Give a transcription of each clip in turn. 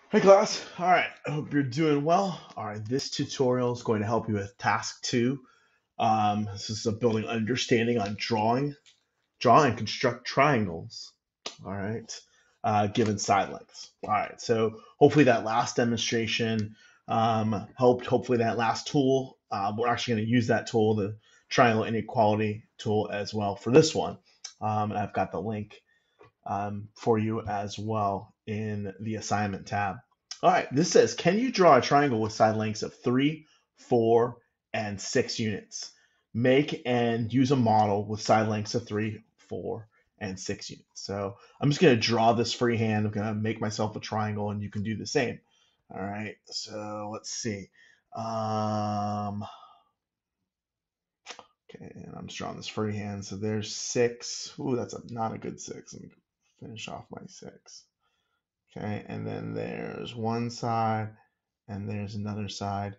Hey class. All right. I hope you're doing well. All right. This tutorial is going to help you with task two. This is a building understanding on draw and construct triangles. All right. Given side lengths. All right. So hopefully that last demonstration helped. Hopefully that last tool. We're actually going to use that tool, the triangle inequality tool, as well for this one. And I've got the link for you as well in the assignment tab. All right, this says, can you draw a triangle with side lengths of 3, 4, and 6 units? Make and use a model with side lengths of 3, 4, and 6 units. So I'm just going to draw this freehand. I'm going to make myself a triangle, and you can do the same. All right, so let's see. Um, okay, and I'm just drawing this freehand. So there's 6. Ooh, that's not a good 6. Let me finish off my 6. Okay, and then there's one side, and there's another side,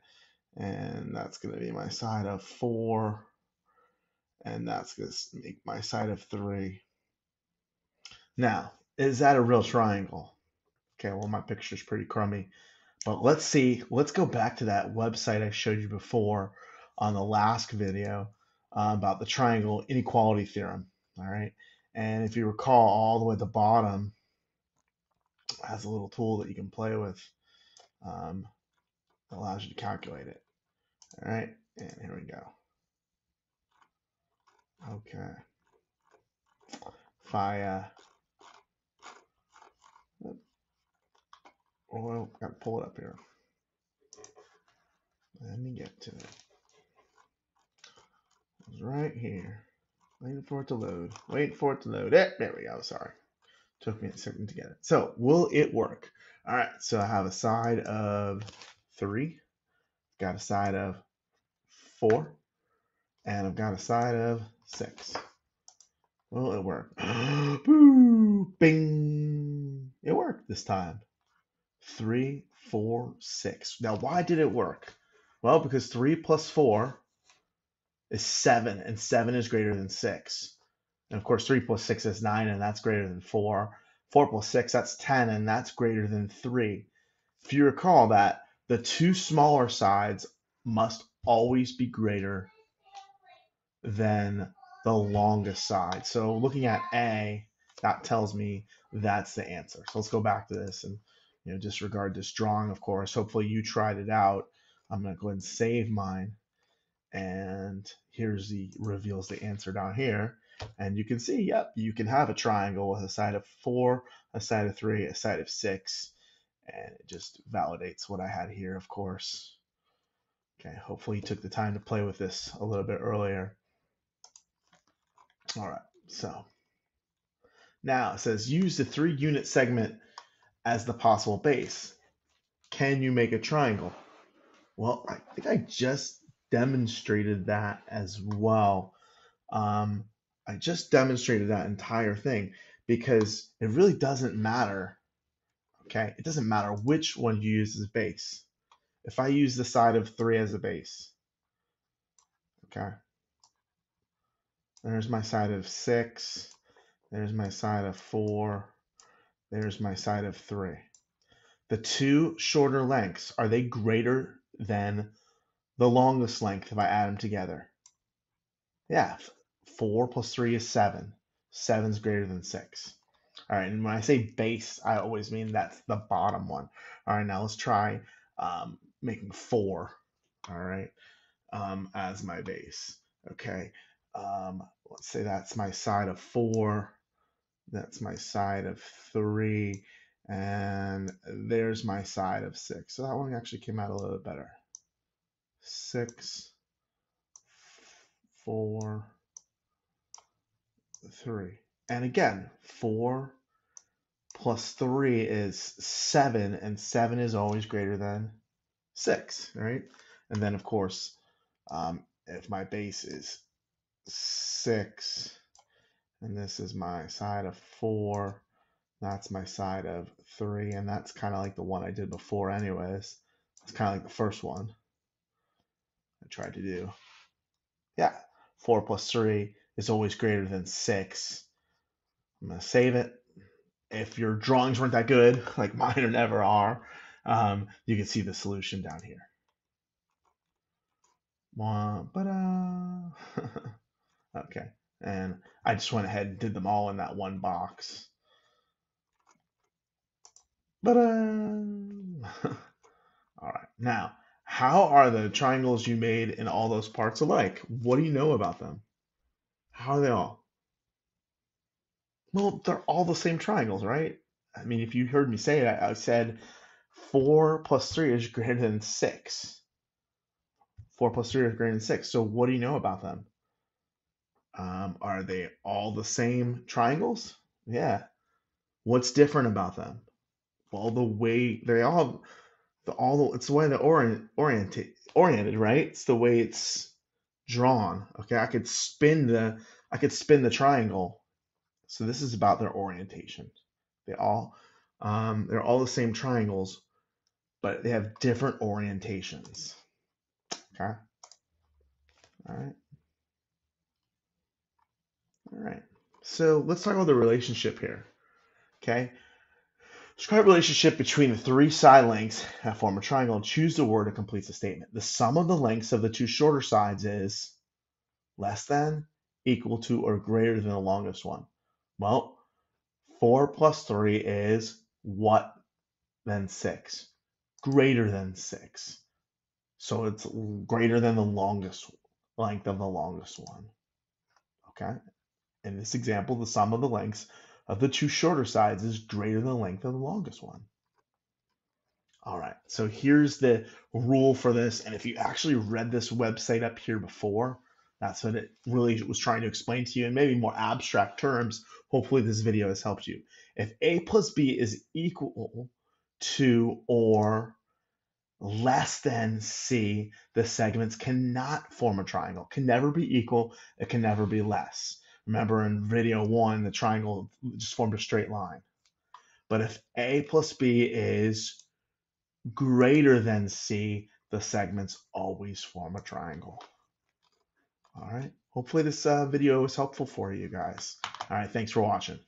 and that's going to be my side of 4, and that's going to make my side of 3. Now, is that a real triangle? Okay, well, my picture's pretty crummy, but let's see. Let's go back to that website I showed you before on the last video about the triangle inequality theorem. All right, and if you recall, all the way at the bottom has a little tool that you can play with. Um, Allows you to calculate it. All right, and here we go. Okay. If I, well, got to pull it up here. Let me get to it. It's right here. Waiting for it to load. Waiting for it to load. There we go. Sorry. Took me a second to get it. So, will it work? All right. So, I have a side of 3, got a side of 4, and I've got a side of 6. Will it work? Boo! Bing! It worked this time. 3, 4, 6. Now, why did it work? Well, because 3 plus 4 is 7, and 7 is greater than 6. And of course, 3 plus 6 is 9, and that's greater than 4. 4 plus 6, that's 10, and that's greater than 3. If you recall that, the two smaller sides must always be greater than the longest side. So looking at A, that tells me that's the answer. So let's go back to this and disregard this drawing, of course. Hopefully you tried it out. I'm going to go ahead and save mine. And here's the reveals the answer down here. And you can see, yep, you can have a triangle with a side of 4, a side of 3, a side of 6. And it just validates what I had here, of course. Okay, hopefully you took the time to play with this a little bit earlier. All right, so now it says use the 3-unit segment as the possible base. Can you make a triangle? Well, I think I just demonstrated that as well. Um, I just demonstrated that entire thing because it really doesn't matter. Okay, it doesn't matter which one you use as base. If I use the side of 3 as a base, okay, there's my side of 6, there's my side of 4, there's my side of 3. The two shorter lengths, are they greater than the longest length if I add them together? Yeah, 4 plus 3 is 7. 7 is greater than 6. All right, and when I say base, I always mean that's the bottom one. All right, now let's try making 4, all right, as my base. Okay, let's say that's my side of 4. That's my side of 3. And there's my side of 6. So that one actually came out a little bit better. 6, 4, 3. And again, 4 plus 3 is 7, and 7 is always greater than 6, right? And then, of course, if my base is 6, and this is my side of 4, that's my side of 3, and that's kind of like the one I did before anyways. It's kind of like the first one I tried to do. Yeah, 4 plus 3 is always greater than 6. I'm going to save it. if your drawings weren't that good, like mine or never are, you can see the solution down here. Okay, and I just went ahead and did them all in that one box. All right, now, how are the triangles you made in all those parts alike? What do you know about them? How are they all? Well, they're all the same triangles, right? I mean, if you heard me say it, I said 4 plus 3 is greater than 6. 4 plus 3 is greater than 6. So what do you know about them? Are they all the same triangles? Yeah. What's different about them? Well, the way they all have it's the way they're oriented, right? It's the way it's drawn. Okay, I could spin the triangle. So this is about their orientation. They all they're all the same triangles, but they have different orientations. Okay. All right. All right. So let's talk about the relationship here. Okay. Describe the relationship between the 3 side lengths that form a triangle and choose the word that completes the statement. The sum of the lengths of the 2 shorter sides is less than, equal to, or greater than the longest one. Well, 4 plus 3 is what than 6? Greater than 6. So it's greater than the longest length of the longest one. Okay? In this example, the sum of the lengths of the 2 shorter sides is greater than the length of the longest one. All right, so here's the rule for this. And if you actually read this website up here before, that's what it really was trying to explain to you in maybe more abstract terms. Hopefully this video has helped you. If A plus B is equal to or less than C, the segments cannot form a triangle. Can never be equal. It can never be less. Remember in video 1, the triangle just formed a straight line. But if A plus B is greater than C, the segments always form a triangle. All right. Hopefully this video was helpful for you guys. All right. Thanks for watching.